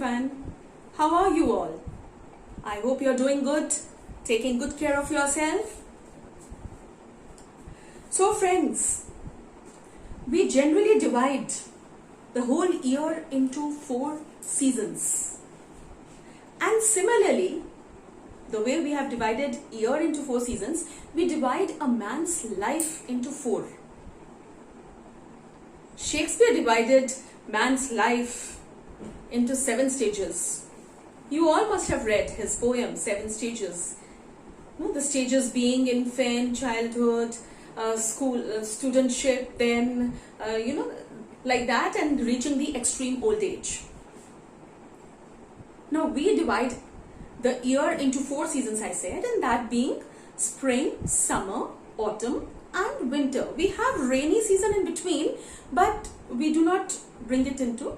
everyone. How are you all? I hope you're doing good, taking good care of yourself. So friends, we generally divide the whole year into 4 seasons. And similarly, the way we have divided year into 4 seasons, we divide a man's life into 4. Shakespeare divided man's life into 7 stages. You all must have read his poem, 7 Stages. The stages being infant, childhood, school, studentship, then, like that, and reaching the extreme old age. Now, we divide the year into 4 seasons, I said, and that being spring, summer, autumn, and winter. We have rainy season in between, but we do not bring it into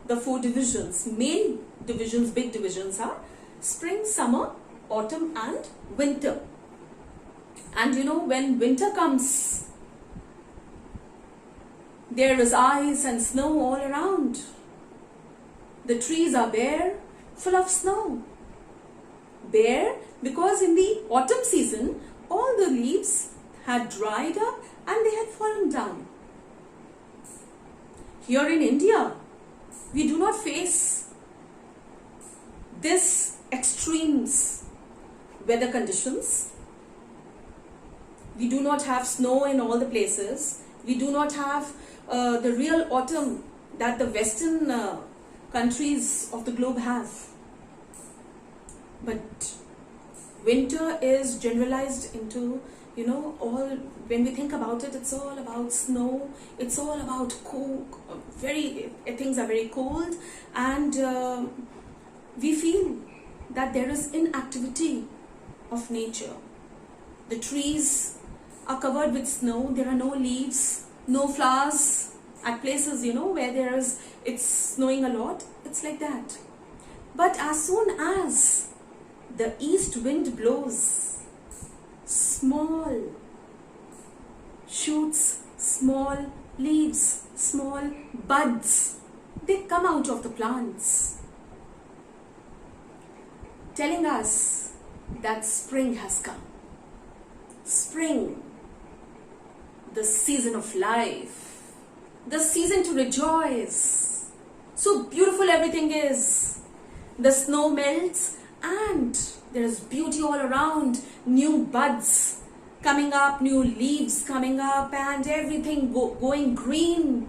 the 4 divisions. Main divisions, big divisions are spring, summer, autumn, and winter. And when winter comes, there is ice and snow all around. The trees are bare, full of snow. Bare because in the autumn season, all the leaves had dried up and they had fallen down. Here in India, we do not face this extremes weather conditions. We do not have snow in all the places. We do not have the real autumn that the western countries of the globe have. But winter is generalized into, all, when we think about it, it's all about snow, it's all about cold, things are very cold, and we feel that there is inactivity of nature. The trees are covered with snow, there are no leaves, no flowers. At places, where it's snowing a lot, it's like that. But as soon as the east wind blows, small shoots, small leaves, small buds, they come out of the plants, telling us that spring has come. Spring, the season of life, the season to rejoice. So beautiful everything is. The snow melts and there is beauty all around. New buds coming up, new leaves coming up, and everything going green,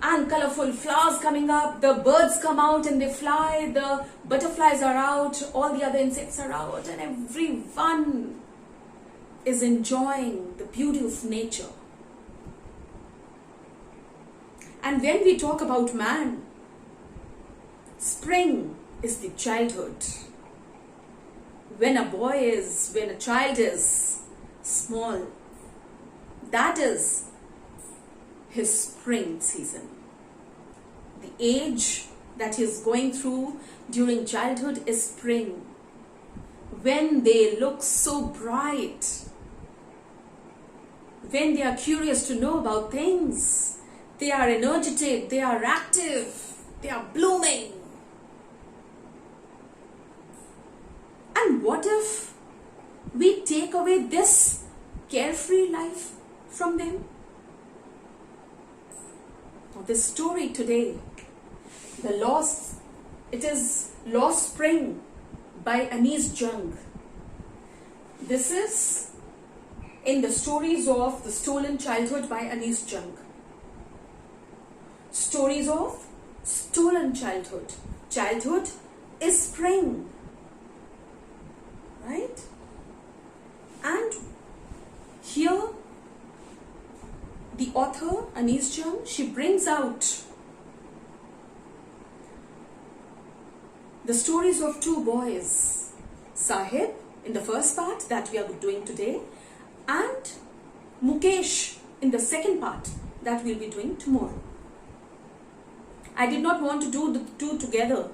and colorful flowers coming up. The birds come out and they fly. The butterflies are out. All the other insects are out, and everyone is enjoying the beauty of nature. And when we talk about man, spring is the childhood. When a child is small, that is his spring season. The age that he is going through during childhood is spring. When they look so bright, when they are curious to know about things, they are energetic, they are active, they are blooming. And what if we take away this carefree life from them? Now, this story today, it is Lost Spring by Jung. This is in the stories of the stolen childhood by Jung. Stories of stolen childhood. Childhood is spring. Right? And here the author, Jung, she brings out the stories of 2 boys, Sahib in the first part that we are doing today, and Mukesh in the second part that we'll be doing tomorrow. I did not want to do the 2 together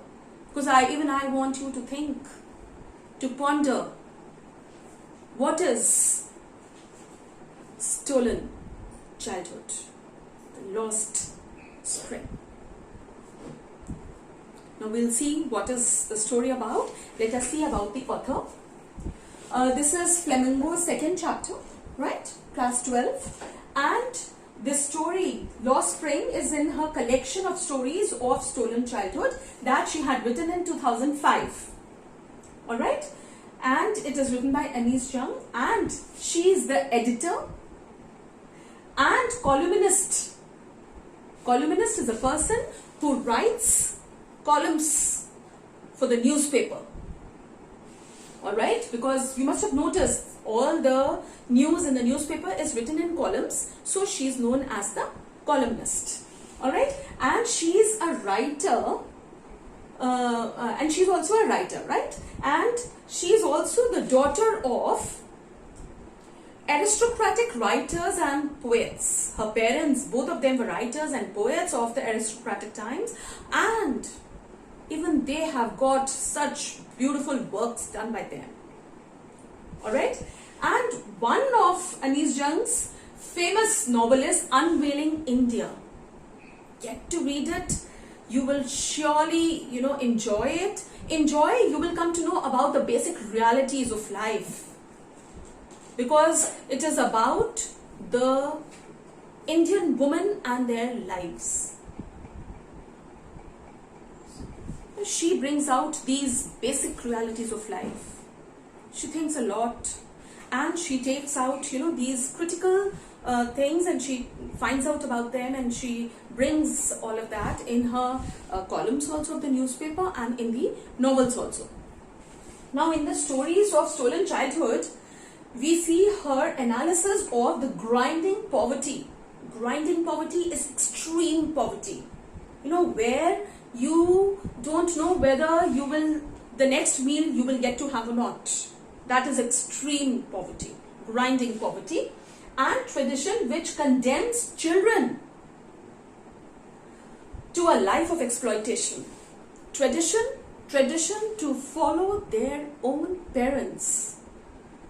because I want you to think, to ponder, what is stolen childhood, the lost spring. Now we'll see what is the story about. Let us see about the author. This is Flamingo's second chapter, right? Class 12. And this story, Lost Spring, is in her collection of stories of stolen childhood that she had written in 2005. Alright? And it is written by Jung, and she is the editor and columnist. Columnist is a person who writes columns for the newspaper. Alright, because you must have noticed all the news in the newspaper is written in columns, so she is known as the columnist. Alright, and she is a writer, and she is also a writer, right? And she is also the daughter of aristocratic writers and poets. Her parents, both of them were writers and poets of the aristocratic times, and even they have got such beautiful works done by them. Alright? And one of Anis Jung's famous novel is Unveiling India. Get to read it. You will surely, enjoy it. You will come to know about the basic realities of life. Because it is about the Indian women and their lives. She brings out these basic realities of life. She thinks a lot, and she takes out, these critical things, and she finds out about them, and she brings all of that in her columns also of the newspaper and in the novels also. Now, in the stories of stolen childhood, we see her analysis of the grinding poverty. Grinding poverty is extreme poverty. Where you don't know whether the next meal you will get to have or not. That is extreme poverty, grinding poverty. And tradition which condemns children to a life of exploitation. Tradition to follow their own parents.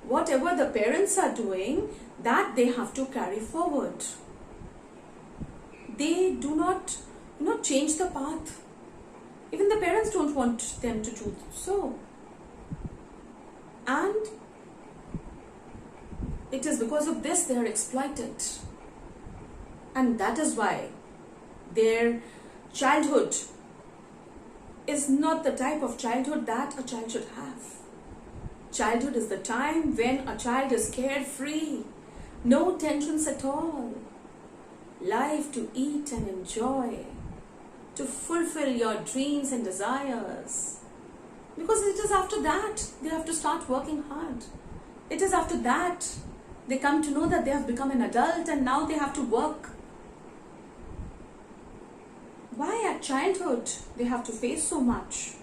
Whatever the parents are doing, that they have to carry forward. They do not, change the path. Even the parents don't want them to do so. And it is because of this they are exploited. And that is why their childhood is not the type of childhood that a child should have. Childhood is the time when a child is carefree, no tensions at all. Life to eat and enjoy, to fulfill your dreams and desires. Because it is after that they have to start working hard. It is after that they come to know that they have become an adult and now they have to work. Why at childhood they have to face so much?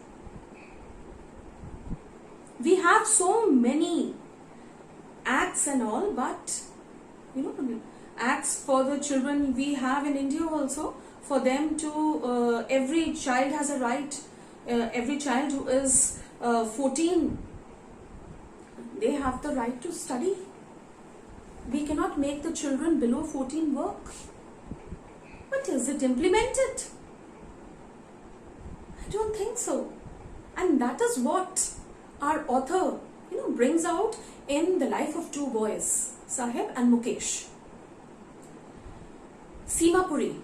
We have so many acts and all, but acts for the children we have in India also, for them to, every child has a right, every child who is 14, they have the right to study. We cannot make the children below 14 work. But is it implemented? I don't think so. And that is what our author, brings out in the life of two boys, Sahib and Mukesh. Simapuri.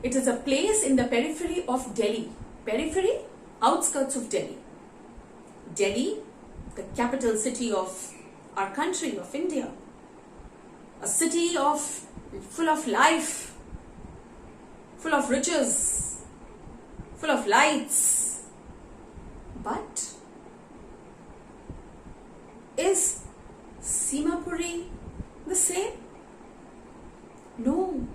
It is a place in the periphery of Delhi. Periphery, outskirts of Delhi. Delhi, the capital city of our country, of India. A city full of life, full of riches, full of lights. But is Simapuri the same? No.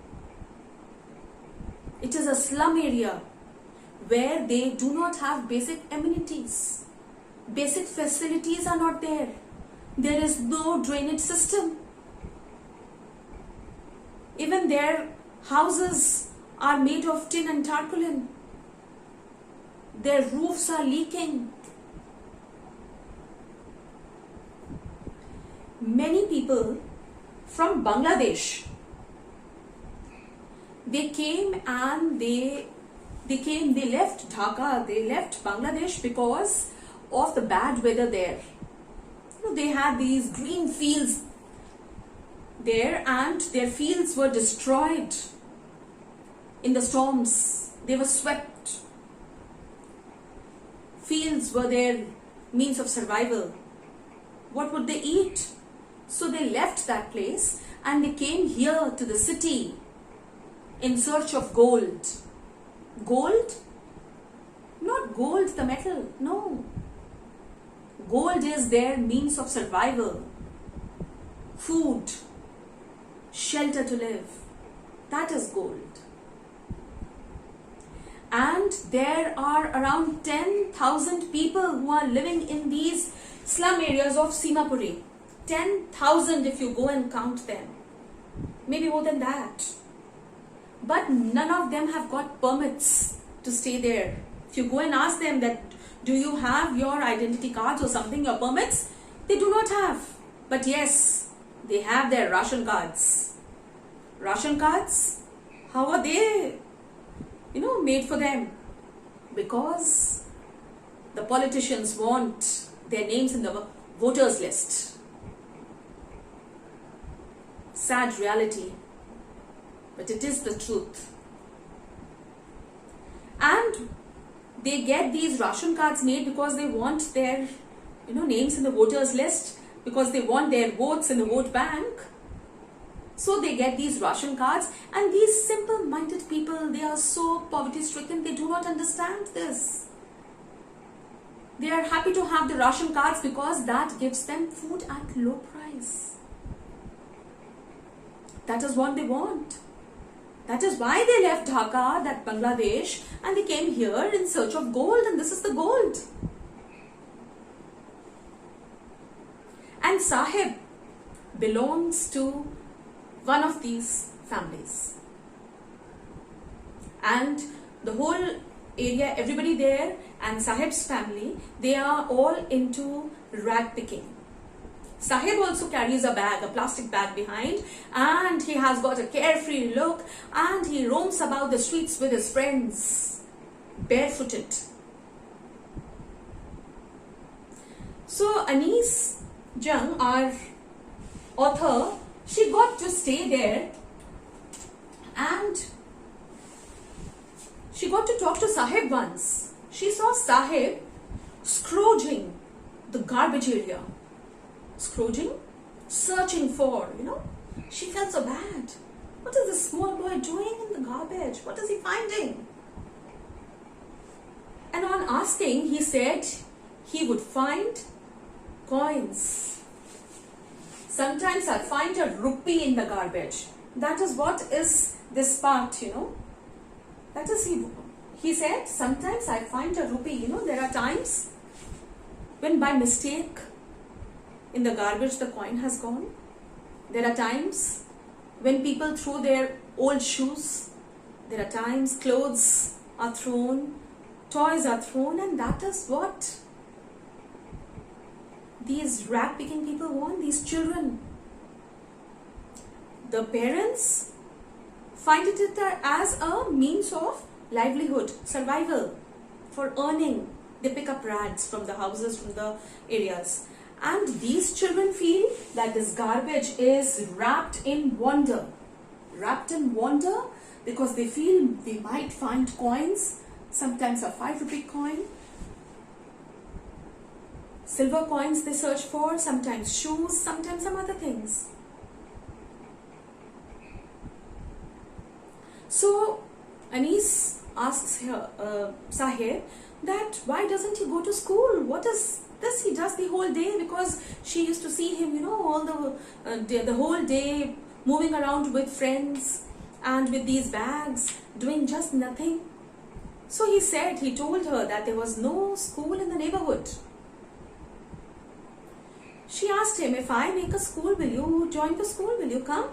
It is a slum area where they do not have basic amenities. Basic facilities are not there. There is no drainage system. Even their houses are made of tin and tarpaulin. Their roofs are leaking. Many people from Bangladesh, they came and they they left Dhaka, they left Bangladesh because of the bad weather there. They had these green fields there and their fields were destroyed in the storms. They were swept. Fields were their means of survival. What would they eat? So they left that place and they came here to the city in search of gold. Gold? Not gold, the metal, no. Gold is their means of survival. Food, shelter to live. That is gold. And there are around 10,000 people who are living in these slum areas of Simapuri. 10,000 if you go and count them. Maybe more than that. But none of them have got permits to stay there. If you go and ask them that, do you have your identity cards or something, your permits? They do not have. But yes, they have their ration cards. Ration cards? How are they, made for them? Because the politicians want their names in the voters list. Sad reality. But it is the truth. And they get these ration cards made because they want their names in the voters list, because they want their votes in the vote bank. So they get these ration cards, and these simple-minded people, they are so poverty-stricken, they do not understand this. They are happy to have the ration cards because that gives them food at low price. That is what they want. That is why they left Dhaka, that Bangladesh, and they came here in search of gold, and this is the gold. And Sahib belongs to one of these families. And the whole area, everybody there and Sahib's family, they are all into rag picking. Sahib also carries a bag, a plastic bag behind, and he has got a carefree look, and he roams about the streets with his friends, barefooted. So Anis Jung, our author, she got to stay there and she got to talk to Sahib once. She saw Sahib scrounging the garbage area. Scrounging, searching for, She felt so bad. What is this small boy doing in the garbage? What is he finding? And on asking, he said he would find coins. Sometimes I find a rupee in the garbage. That is what is this part, That is, he said, sometimes I find a rupee. There are times when by mistake in the garbage the coin has gone. There are times when people throw their old shoes. There are times clothes are thrown, toys are thrown, and that is what these rag picking people want, these children. The parents find it as a means of livelihood, survival, for earning. They pick up rags from the houses, from the areas. And these children feel that this garbage is wrapped in wonder. Wrapped in wonder because they feel they might find coins, sometimes a 5 rupee coin. Silver coins they search for, sometimes shoes, sometimes some other things. So Anis asks her, Sahib, that why doesn't he go to school? What is this he does the whole day? Because she used to see him, all the whole day moving around with friends and with these bags, doing just nothing. So he told her that there was no school in the neighborhood. She asked him, if I make a school, will you join the school? Will you come?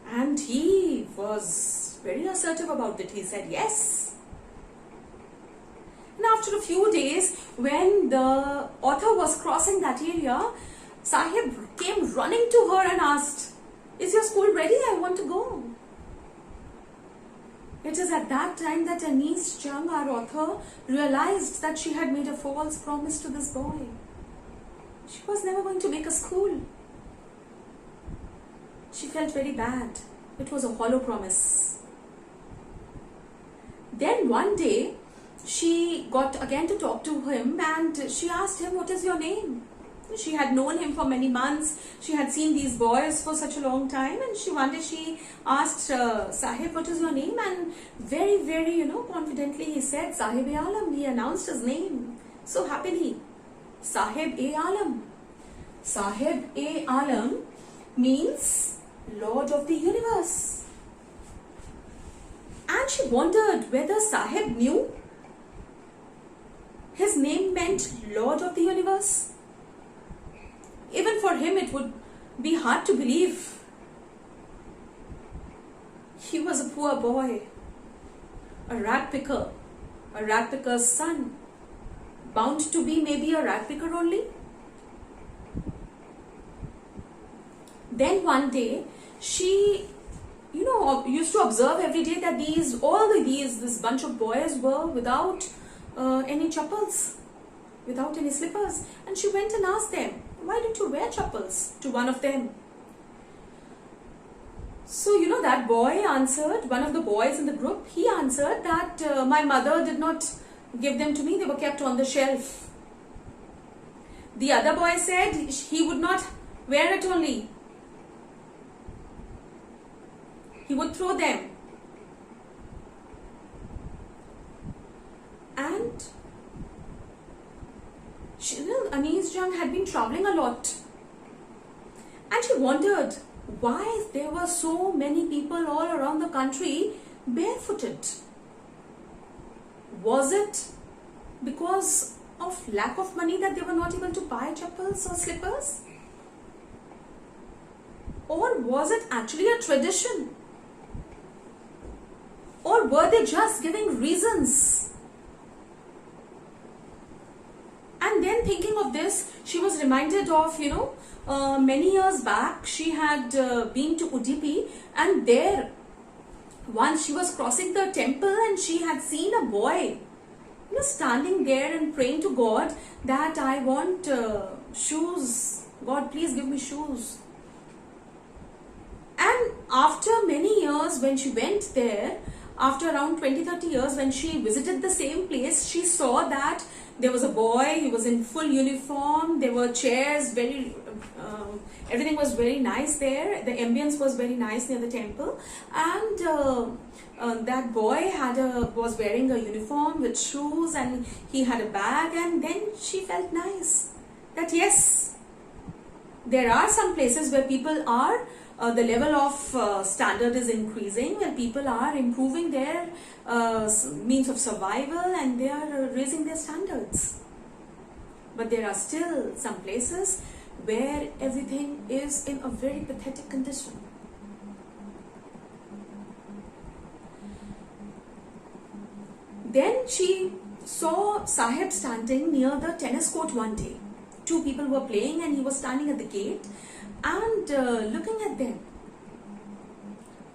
And he was very assertive about it. He said yes. And after a few days, when the author was crossing that area, Sahib came running to her and asked, is your school ready? I want to go. It is at that time that Anise Jung, our author, realized that she had made a false promise to this boy. She was never going to make a school. She felt very bad. It was a hollow promise. Then one day, she got again to talk to him and she asked him, "What is your name?" She had known him for many months. She had seen these boys for such a long time, and one day she asked Sahib, "What is your name?" And very, very, confidently he said, "Sahib-e-Alam." He announced his name so happily. Sahib-e-Alam. Sahib-e-Alam means Lord of the Universe. And she wondered whether Sahib knew his name meant Lord of the Universe. Even for him, it would be hard to believe. He was a poor boy, a rat picker's son, bound to be maybe a rat picker only. Then one day, she, used to observe every day that this bunch of boys were without any chappals, without any slippers. And she went and asked them, "Why don't you wear chappals?" to one of them. So, that boy answered, one of the boys in the group, he answered that my mother did not give them to me, they were kept on the shelf. The other boy said he would not wear it only. He would throw them. And Anise Jung had been traveling a lot. And she wondered why there were so many people all around the country barefooted. Was it because of lack of money that they were not able to buy chappals or slippers? Or was it actually a tradition? Or were they just giving reasons? And then thinking of this, she was reminded of, many years back, she had been to Udupi, and there, once she was crossing the temple and she had seen a boy, standing there and praying to God that I want shoes. God, please give me shoes. And after many years, when she went there, after around 20-30 years, when she visited the same place, she saw that there was a boy, he was in full uniform, there were chairs, everything was very nice there, the ambience was very nice near the temple, and that boy was wearing a uniform with shoes and he had a bag, and then she felt nice that yes, there are some places where people are, the level of standard is increasing, where people are improving their means of survival and they are raising their standards. But there are still some places where everything is in a very pathetic condition. Then she saw Sahib standing near the tennis court one day. Two people were playing and he was standing at the gate and looking at them.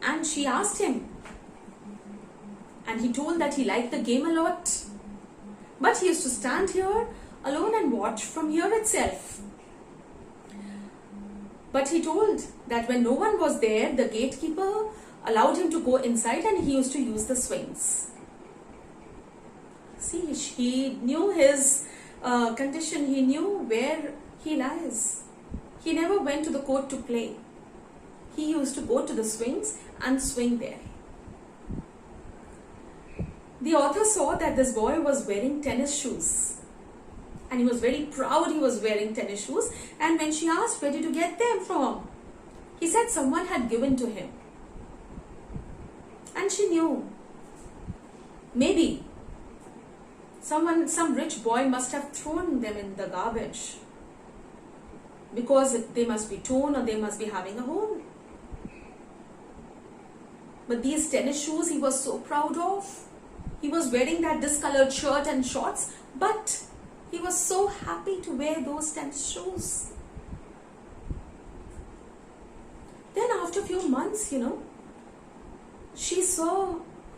And she asked him, and he told that he liked the game a lot, but he used to stand here alone and watch from here itself. But he told that when no one was there, the gatekeeper allowed him to go inside and he used to use the swings. See, he knew his condition, he knew where he lies. He never went to the court to play. He used to go to the swings and swing there. The author saw that this boy was wearing tennis shoes. And he was very proud he was wearing tennis shoes. And when she asked, "Where did you get them from?" he said someone had given to him. And she knew. Maybe some rich boy must have thrown them in the garbage, because they must be torn or they must be having a hole. But these tennis shoes he was so proud of. He was wearing that discolored shirt and shorts, but he was so happy to wear those tennis shoes. Then after a few months, she saw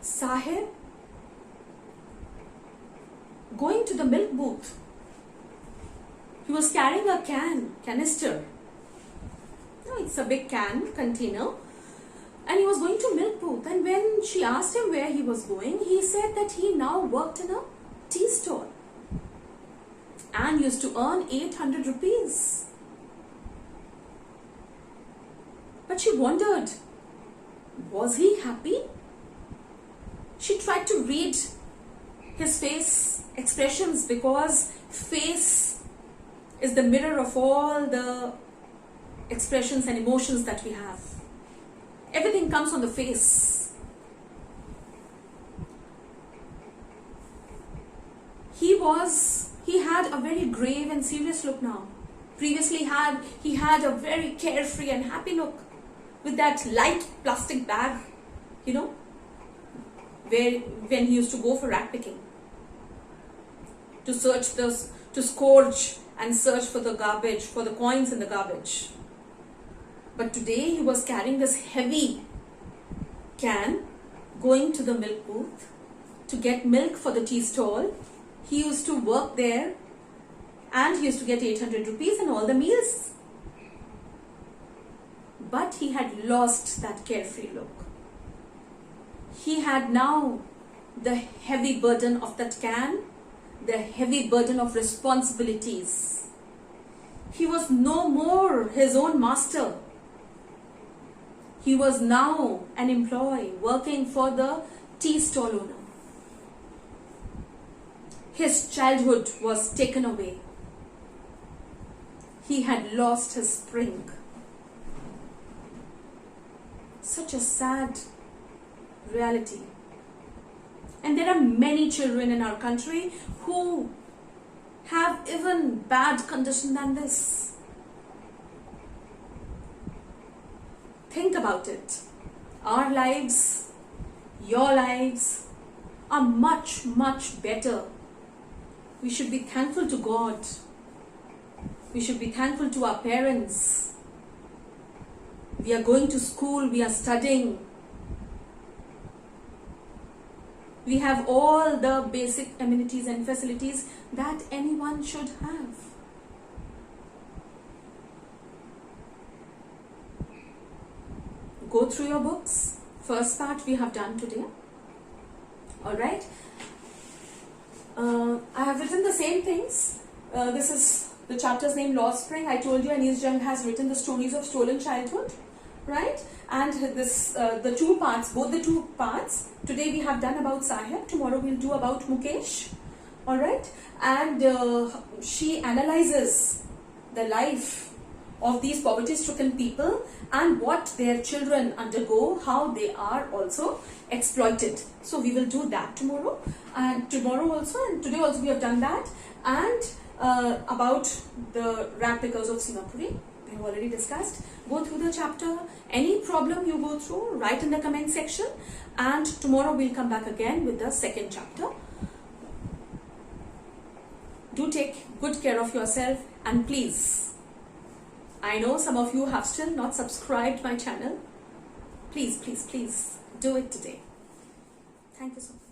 Sahib going to the milk booth. He was carrying a canister. No, it's a big container. And he was going to milk booth. And when she asked him where he was going, he said that he now worked in a tea stall and used to earn 800 rupees. But she wondered, was he happy? She tried to read his face expressions, because face is the mirror of all the expressions and emotions that we have. Everything comes on the face. He had a very grave and serious look now. Previously he had a very carefree and happy look with that light plastic bag, you know, when he used to go for rat picking, to scourge and search for the garbage, for the coins in the garbage. But today he was carrying this heavy can, going to the milk booth to get milk for the tea stall. He used to work there and he used to get 800 rupees and all the meals. But he had lost that carefree look. He had now the heavy burden of that can, the heavy burden of responsibilities. He was no more his own master. He was now an employee working for the tea stall owner. His childhood was taken away. He had lost his spring. Such a sad reality. And there are many children in our country who have even bad condition than this. Think about it. Our lives, your lives are much, much better. We should be thankful to God. We should be thankful to our parents. We are going to school, we are studying. We have all the basic amenities and facilities that anyone should have. Go through your books. First part we have done today. Alright. I have written the same things. This is the chapter's name, Lost Spring. I told you Jung has written the stories of stolen childhood. Right? And this, the two parts, both the two parts. Today we have done about Sahib. Tomorrow we'll do about Mukesh. Alright? And she analyzes the life of these poverty-stricken people and what their children undergo, how they are also exploited. So we will do that tomorrow, and tomorrow also, and today also we have done that. And about the rat pickers of Singapore, we have already discussed. Go through the chapter. Any problem you go through, write in the comment section, and tomorrow we'll come back again with the second chapter. Do take good care of yourself, and please, I know some of you have still not subscribed my channel. Please, please, please do it today. Thank you so much.